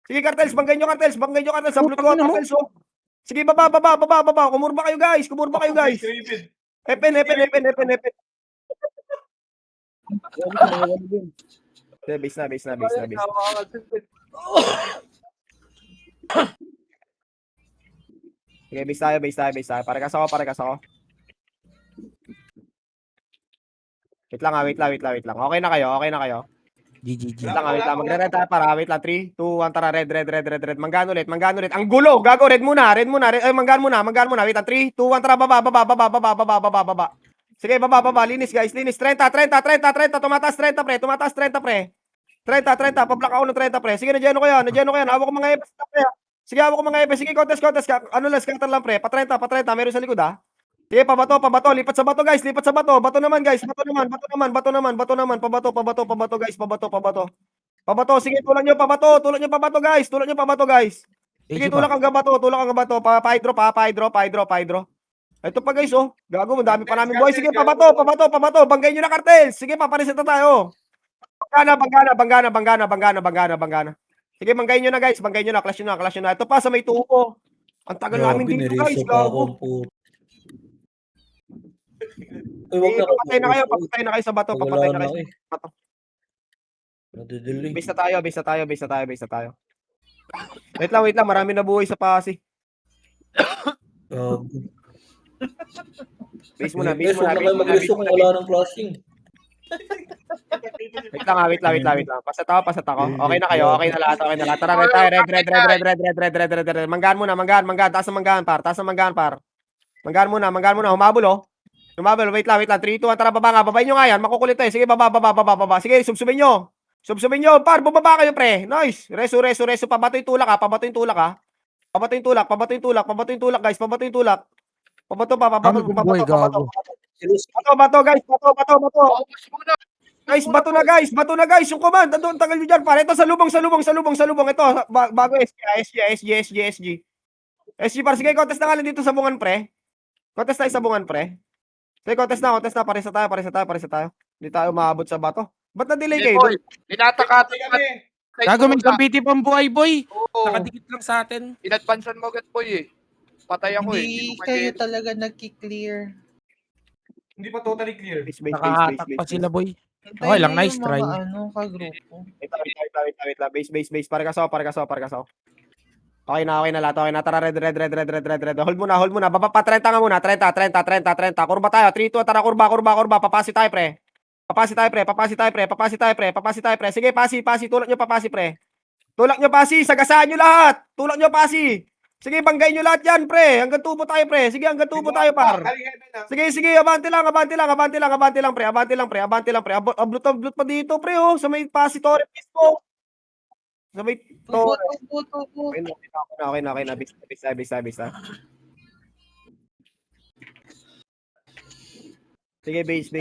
Sige, cartels. Banggay nyo, cartels. Sa blue ko, cartels, oh. Sige, baba. Kumurba kayo, guys. EPN. Base na. Sige, base tayo. Parekas ako. Wait lang. Okay na kayo. GG. Wait lang. Magre-red tayo para. Wait lang. 3, 2, 1, tara. Red. Manggan ulit. Ang gulo. Gago, red muna. Ay, manggan muna. Wait lang. 3, 2, 1, tara. Baba. Sige, baba. Linis, guys. 30. Tumataas 30, pre. 30. Pablock ako ng 30, pre. Sige, nadyeno ko yan. Hawak ko mga EPS, pre. Sige, Sige, contest. Ano lang, scatter lang, pre. Pa 30. Meron sa likod, ha. Sige, pabato. Lipat sa bato, guys. Bato naman, guys. Bato naman. Pabato, guys. Pabato. Sige, tulak nyo pabato, guys. Sige, tulak ang gabato. Pa-hydro. Ito pa, guys, oh. Gago, madami pa namin boy. Sige, pabato. Banggay nyo na, cartel. Sige, papareset na tayo. Banggana. Sige, banggay nyo na, guys. Clash nyo na. Ito pa, sa may tubo. Ang tagal namin dito, guys. Gago. Sige, papatay na kayo sa bato. Base na tayo. Wait lang. Marami na buhay sa pasi. Base muna. Wala ng flashing. Wait lang. Pasat ako. Okay na kayo. Okay na lahat. Tara, red tayo. Red. Manggaan muna. Taas ng manggaan, par. Manggaan muna. Humabol, oh. Wait lang. 3, 2, 1, tara, baba nga. Babayin nyo nga yan. Makukulit tayo. Sige, baba. Sige, subsubin nyo. Par. Bumaba kayo, pre. Nice. Reso. Pabato yung tulak, ha. Pabato yung tulak, guys. Pabato. Bato, guys. Bato na, guys. Yung command. Ang tagal nyo dyan, pare. Ito, sa lubong. Ito, bago SG. SG, par. Sige, contest na nga lang dito sa bungan, pre. Sige, contest na. Paresa tayo. Hindi tayo maabot sa bato. Ba't na-delay kayo? Boy, Binatakatan kami. Gago, may kampiti pang buhay, boy. Oo. Nakadikit lang sa atin. Inadvancean mo agad, boy, eh. Patay ako, eh. Hindi kayo talaga nagki-clear. Hindi pa totally clear. Nakahatak pa sila, boy. Hintayin Okay lang, niyo nice yung try. mga kagrupo. Wait lang. Base. Parekas ako. Okay na lahat. Tara, red. Hold muna. Baba pa 30 nga muna. 30. Kurba tayo. 3, 2, tara, kurba. Papasi tayo, pre. Sige, pasi. Tulak nyo papasi, pre. Sagasaan nyo lahat. Sige, banggay nyo lahat yan, pre. Hanggang tubo tayo, pre. Sige, par. Sige, abante lang, pre. Ablut pa dito, pre, oh. Sa may pasi, Torre, mismo. Sa may Torre. Tubo. Okay na. Base. Sige, base.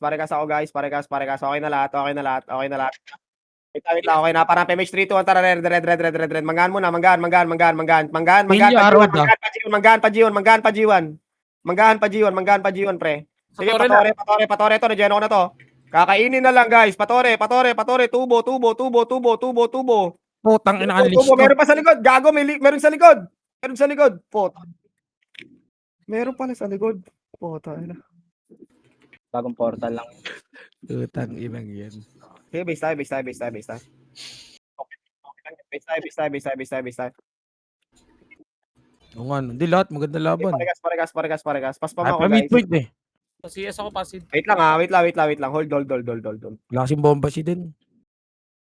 Parekas ako, guys. Parekas. Okay na lahat. Wait lang. Okay na. Parang PMH 3, 2, 1. Tara, red. Manggaan muna. Manggaan pa G1, pre. Sige, patore to. Nadyeno ko na to. Kakainin na lang, guys. Patore. Tubo. Putang ina, unleash Tubo. to. Meron pa sa likod. Gago, meron sa likod. Puta. Meron pala sa likod. Puta. Bagong portal lang. Putang inang yan. Okay, base tayo. Base tayo. Oo nga, hindi lahat. Maganda laban. Parekas. Pas pa Ay, ako, pa-mid guys. point eh. Sa CS ako, pasid. Wait lang. Hold. Wala kasing bomba si din.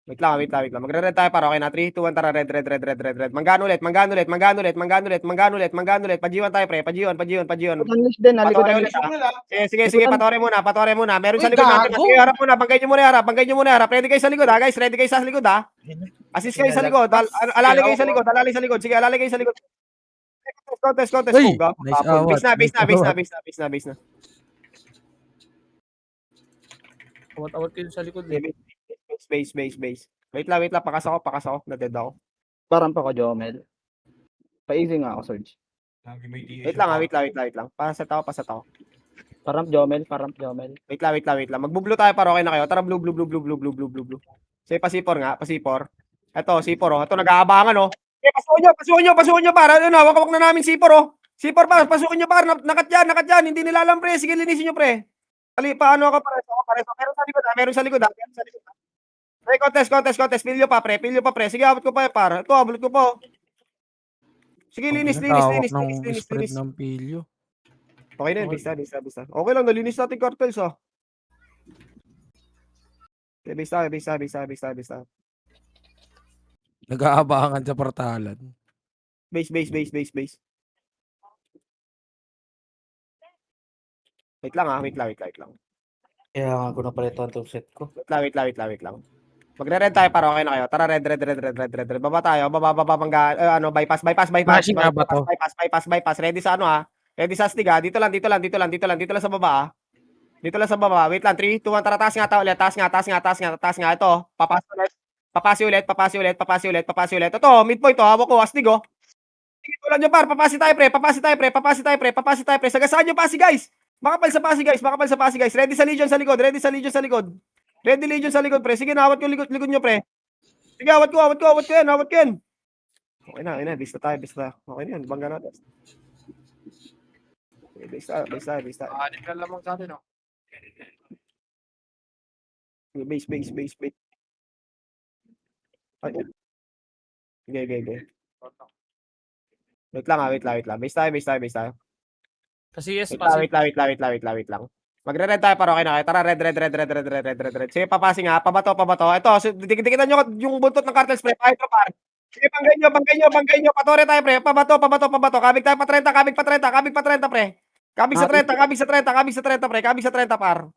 Wait lang. Magre-red tayo para okay na. 3, 2, 1, tara. Red. Manggano ulit. Pajiwan tayo, pre. Pajiwan. Likod unleash din, ha? Likod Patore unleash. ulit. Sige. Patore muna. Meron sa Uy, likod natin. gago! Sige, harap muna. Bangkay nyo muna yung harap. Ready kayo sa likod, ha, guys. Ready kayo sa likod, ha. Assist kayo sa likod. Alali kayo sa likod. Sige, alali kayo sa likod. Contest. Uy, Puga. nice awat. Base na. Awat-awat kayo sa likod. Base. Wait lang. Pakas ako. Na-dead ako. Parang pa ko, Jomel. Pa-easy nga ako, Surge. Wait lang. Pasat ako. Parang Jomel. Wait lang. Magbo-blue tayo para okay na kayo. Tara, blue. Sige, pasipor nga. Ito, sipor, oh. Ito, nag-aabangan, oh. Pasukin nyo, para. Ano, wak na namin sipor, oh. Sipor pa, pasukin nyo, para. Nakat yan. Hindi nila alam, pre. Sige, linisin nyo, pre. Paano ako, pares. Meron sa likod, ha. Hey, contest. Pilyo pa, pre. Sige, abot ko pa, para. Ito, abot ko pa, oh. Sige, linis. Tawak ng spread ng pilyo. Okay na yun, basta. Okay lang, nalinis natin cartels, ah. Okay, basta. Nag-aabangan sa portalan. Base. Wait lang. Kaya nga ko na pala itong set ko. Wait lang. Magre-red tayo para okay na kayo. Tara, red. Baba tayo. Baba, bypass. Flashing nga ba to? Bypass. Ready sa ano, ha? Ready sa astig, ha? Dito lang sa baba, ha? Dito lang sa baba. Wait lang, 3, 2, 1, tara, taas nga. Ito, papasi ulit. Ito, midpoint, to, hawak ko, astig, oh. Sige, tulan nyo, par. Papasi tayo, pre. Sagasaan nyo pasi, guys. Makapal sa pasi, guys. Ready sa Legion sa likod. Ready Legion sa likod, pre. Sige, nawat ko likod nyo, pre. Sige, awat ko yan. Okay na. Bista tayo. Okay na yan, bangga natin. Okay, bista. Anin ka lamang sa atin, oh. Base. Ay. Okay. Wait lang. Base tayo. Kasi yes, Wait lang. Magre-red tayo para okay na kayo. Tara, red. Sige, papasi nga. Pabato. Ito, dikitan nyo yung buntot ng cartels, pre. Kahit pa, par. Sige, banggay nyo. Patore tayo, pre. Pabato. Kabig tayo pa 30, pre. Kabig sa 30, pre. Kabig sa 30, par.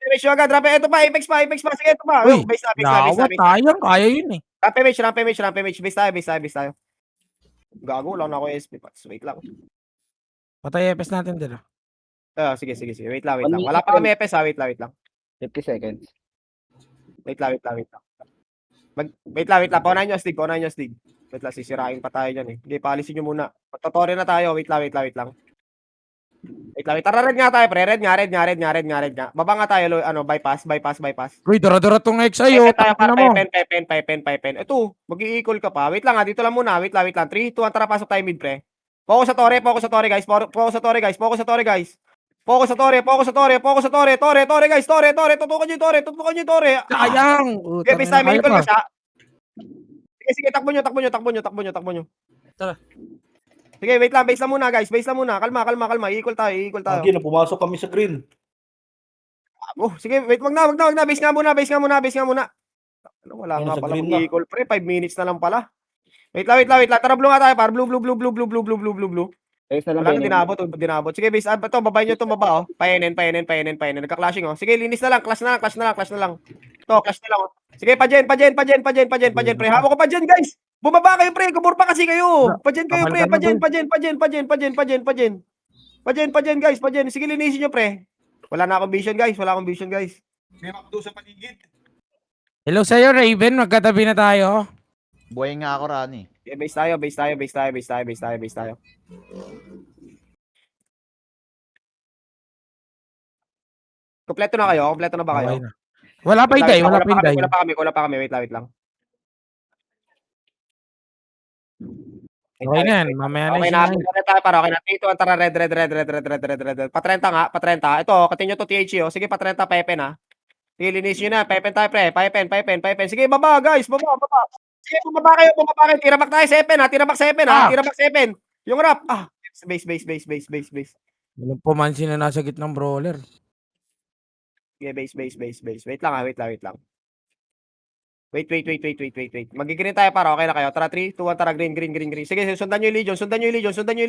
Ratio agad. Rape, ito pa. Apex pa. Sige, ito pa. Uy, Base nawat tayo. Kaya yun eh. Rampage. Base tayo. Gago, wala na ako SP. Wait lang. Patay EPS natin din. Sige. Wait lang. Wala pa kami EPS, ha. Wait lang. 50 seconds. Wait lang. Wait lang. Paunahin nyo, Stig. Wait lang, sisirain pa tayo dyan, eh. Hindi, paalisin nyo muna. Magtotore na tayo. Wait lang. Tara, red nga tayo, pre. Red nga. Baba nga tayo, bypass. Uy, dura-dura tong X sa'yo. Tayo, Takina mo. Pen. Ito, mag-i-equal ka pa. Wait lang, ha. Dito lang muna. Wait lang. 3, 2, 1, tara, pasok tayo mid, pre. Focus sa tore, guys. Focus sa tore, guys. Tore, guys. Tutukan nyo yung tore. Sayang. Okay, base tayo. May equal ka siya. Sige, takbo nyo. Tara. Sige, wait lang. Base lang muna, guys. Kalma. I-equal tayo. Agi na pumasok kami sa green. Sige, wait, wag na. Base nga muna. Ano, wala Ano, nga sa pala green na. mag-equal, pre. 5 minutes na lang pala. Wait lang. Tara, blue nga tayo, par. Blue. Ayos na lang Wala kayo. na, dinabot. Sige, base. Ito, babay nyo itong baba, oh. Painin. Nagka-clashing, oh. Sige, linis na lang. Clash na lang. Ito, clash na lang, oh. Sige, pajen, pre. Hawak ko pajen, guys. Bumaba kayo, pre. Gumur pa kasi kayo. Pajen kayo, pre. Pajen, guys. Sige, linisin nyo, pre. Wala na akong vision, guys. May makdo sa paligid. Hello sa'yo, Raven. Magkatabi na tayo. Buhay nga ako, Rani. Okay, base tayo. Kompleto na kayo? Kompleto na ba kayo? Okay na. Wala pa Inday. Wala pa kami. Wait lang. Okay na yan. Mamaya na Okay siya. na tayo para okay na. Dito, tara, red. Pa-30 nga. Ito, continue to THE, oh. Sige, pa-30, Pepe na. Sige, linisin nyo na. Pepe tayo, pre. Pepe. Sige, baba, guys. Baba. Sige, bumaba kayo. Tiramak tayo, 7, ha. Tiramak 7. Yung rap. Base. Walang pumansin na nasa gitnang brawler. Sige, base. Wait lang. Wait. Magigreen tayo para, okay na kayo. Tara, 3, 2, 1, tara, green. Sige, sundan nyo yung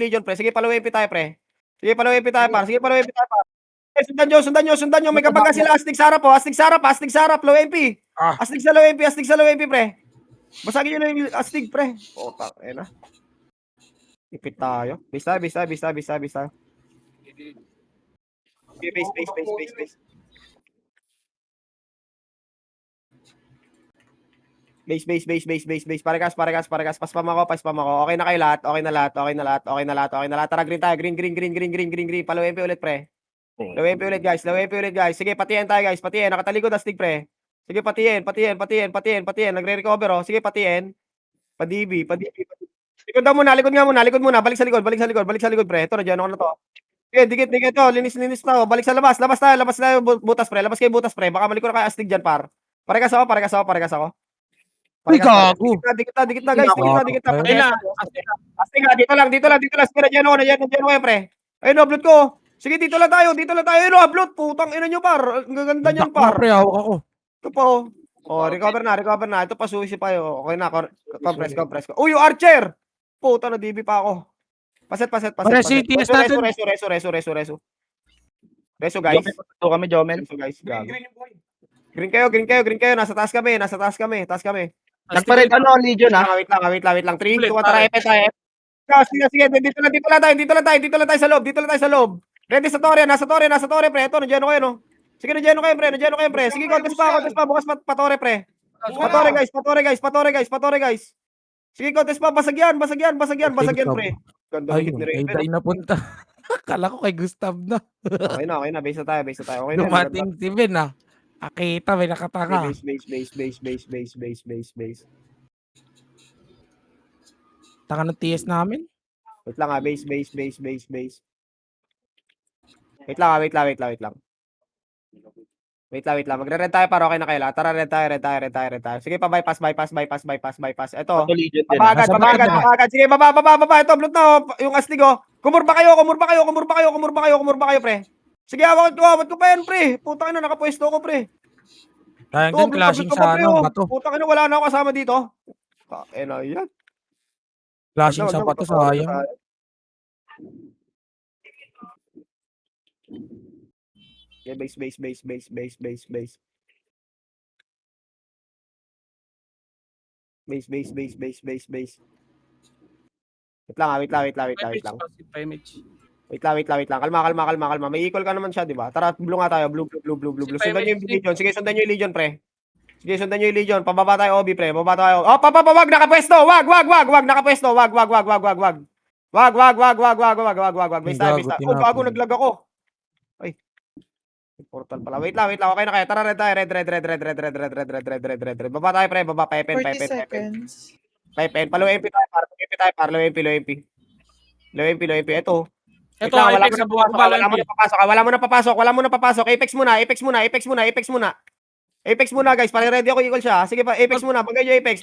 Legion, pre. Sige, follow MP tayo, pre. Sige, follow MP tayo, par. Eh, sundan nyo. May kabaga sila, Astig Sarap, low MP. Astig sa low MP, pre. Basagin nyo na yung Astig, pre. Puta, na. Ipit tayo. Base tayo. Okay, base. Base. Paregas. Paspam ako. Okay na kayo lahat. Okay na lahat. Tara, green tayo. Green. Follow MP ulit, pre. Low MP ulit, guys. Sige, patiyan tayo, guys. Patiyan. Nakatalikod, Astig, pre. Sige, patiyan. Nagre-recover, oh. Sige, patiyan. Pa-DB. Likod nga muna. Balik sa likod, pre. Ito, nandiyan ako na to. Sige, dikit to. Linis to. Balik sa labas. Labas tayo, butas, pre. Labas kayo, butas, pre. Baka malikod na kayo Astig dyan, par. Paregas ako. Uy, gago. Dikit na, guys. Dikit na. Astig, dito lang. Sige, nandiyan ako, pre. Ayun, upload ko. Sige, dito lang tayo. Ayun, upload. Putang ina nyo, par. Ang gaganda niyan, par. Pre, hawak ako. Ito po. Recover na. Ito pa, susi pa yun. Okay na, compress ko. Uy, yung Archer! Puta, na-DB pa ako. Paset. Pare, CTS natin. Reso, guys. Ito kami, Jomel. Reso, guys. Green yung boy. Green kayo. Nasa taas kami. Nagpa-red Legion, ha? Wait lang. 3, 2, 1, tara, epe tayo. Sige. Dito lang tayo sa loob. Ready sa torre. Nasa torre, pre. Ito, nandiyan kayo, no? Sige, nandiyan kayo, pre. Sige, contest pa. Bukas pa torre, pre. Patore, guys. Sige, contest pa. Basag yan, pre. Ganda Ayun, kay Day napunta. Akala ko kay Gustav na. Okay na. Base na tayo. Okay na. Dumating si Ben, ah. Akita, may nakatanga. Base. Taka ng TS namin. Wait lang, base. Wait lang. Magre-red tayo para okay na kayo lahat. Tara, red tayo. Sige, pa-bypass. Ito. Legion din, ha? Babagad. Sige, baba. Ito, blood na, oh. Yung Astig, oh. Kumurba kayo, pre. Sige, awat ko pa yan, pre. Putang ina, nakapwesto ko, pre. Kaya din, clashing sa bato. Putang ina, wala na ako kasama dito. Yan. Clashing sa bato, sayang. Okay, base. Wait lang. Kalma. May equal ka naman siya, di ba? Tara, blue nga tayo. Blue. Sundan nyo yung Legion. Sige, sundan nyo yung Legion, pre. Pababa tayo, OB, pre. Oh, wag, nakapwesto. Wag. Nakapwesto. Wag. Base tayo. Oh, bago, naglag ako. Ay. Portal pala. Wait lang. Okay na kayo. Tara, red tayo. Red. Baba tayo, pre. Baba, 40 seconds. Pipen. Low MP tayo, par. Low MP. Ito. Ito, Wala Apex, mo na papasok. Apex muna, guys. Para ready ako equal siya. Sige pa, Apex muna. Bangay nyo Apex.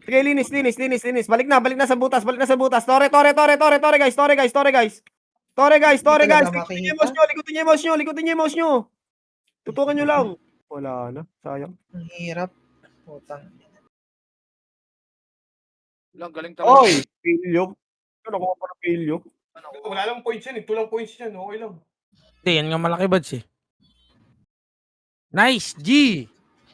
Sige, linis. Balik na sa butas. Tore, guys. Likutin nyo yung mouse nyo. Tutukan nyo lang. Wala na. Sayang. Ang hirap. Putang. Lang, galing talaga. Oy! Pilyo. Ano ko pa ng pilyo? Wala lang points yan. 2 lang points yan. Okay lang. Hindi, yan nga malaki buds, eh. Nice, G!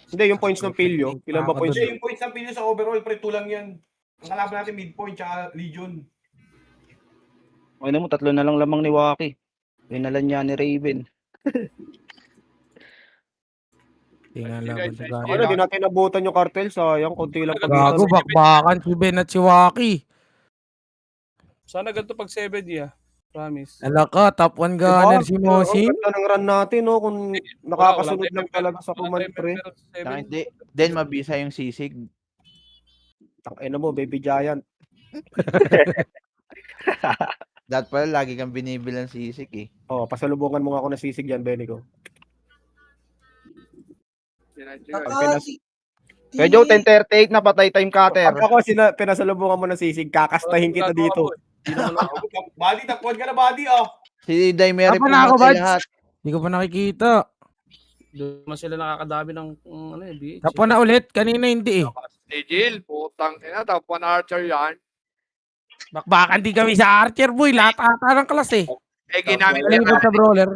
Hindi, yung points ng pilyo. Ilan ba points? Yung points ng Pilyo sa overall, pre, 2 lang yan. Ang kalaban natin midpoint tsaka Legion. Okay na mo, 3 na lang lamang ni Waki. Dinalan niya ni Raven. Tingnan lang. Ano, di natin nabutan yung cartel. Sayang, konti lang Gago, bakbakan si Ben at si Waki. Sana ganito pag 7 Promise. Ala ka, top 1 gunner si Mosin. Ang ganda ng run natin, no? Kung nakakasunod lang talaga sa command, pre. Hindi. Then mabisa yung sisig. Takina mo, baby giant. Dapat pala lagi kang binibilang sisig eh. Oh, pasalubungan mo nga ako ng sisig dyan, Benny ko. Kaya Joe, 10:38 na patay time cutter. Pag ako pinasalubungan mo ng sisig, kakastahin kita dito. Body, takpuan ka na body, oh. Si Daimeri Apa na ako, pumatay Bads? lahat. Hindi ko pa nakikita. Doon naman sila nakakadami ng ano eh, BH. Tapo na ulit. Kanina hindi eh. Si Jill, putang ina, top 1 archer yan. Bakbakan di kami sa Archer boy. Lahat ata ng class eh. Ginamit Galing ko sa brawler.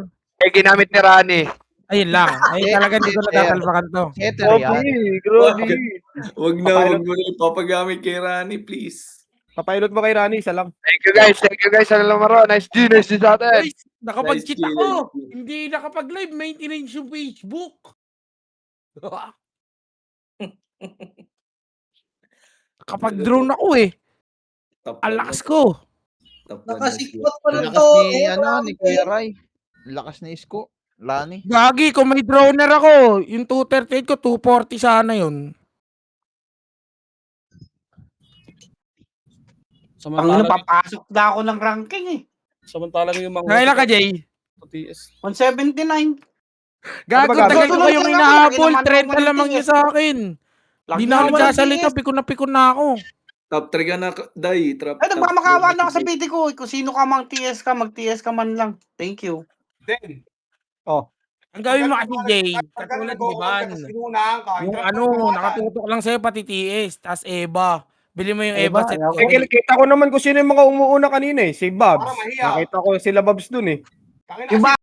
ginamit ni Rani. Ayun lang. Ay talaga hindi ko natatalpakan to. Setter yan. Grabe. Wag na ipapagamit kay Rani, please. Papilot mo kay Rani, isa lang. Thank you guys sa lumaro. Nice G sa atin. Guys, nakapag-cheat Nice ako. kill. Hindi nakapag-live. Maintenance yung Facebook. Nakapag-drone ako eh. Ang lakas ko. Nakasikot pa lang Lakas to. ni, ni Kuya Ray. Lakas ni Isko. Lani. Gagi, kung may droner ako, yung 238 ko, 240 sana yun. Samantala, papasok na ako ng ranking eh. samantala yung mga Kailan ka, Jay? TS. 179. Gago, Ano ba tagal ko gagawin? yung Tuloy hinahabol. lang, 30 naman lamang ng niya sa akin. Hindi na ako nagsasalita, pikon na pikon na ako. Top 3 ka na, Day. Ay, nagmamakawa na ka sa PD ko. Kung sino ka mang TS ka, mag-TS ka man lang. Thank you. Then, Ang gawin mo kasi, Jay, katulad ni Van. Yung ano, nakatutok lang sa'yo pati TS, tas Eva. Bili mo yung Eva set ko. Eh, kita ko naman kung sino yung mga umuuna kanina eh. Si Babs. Para mahiya. Nakita ko sila Babs dun eh. Yung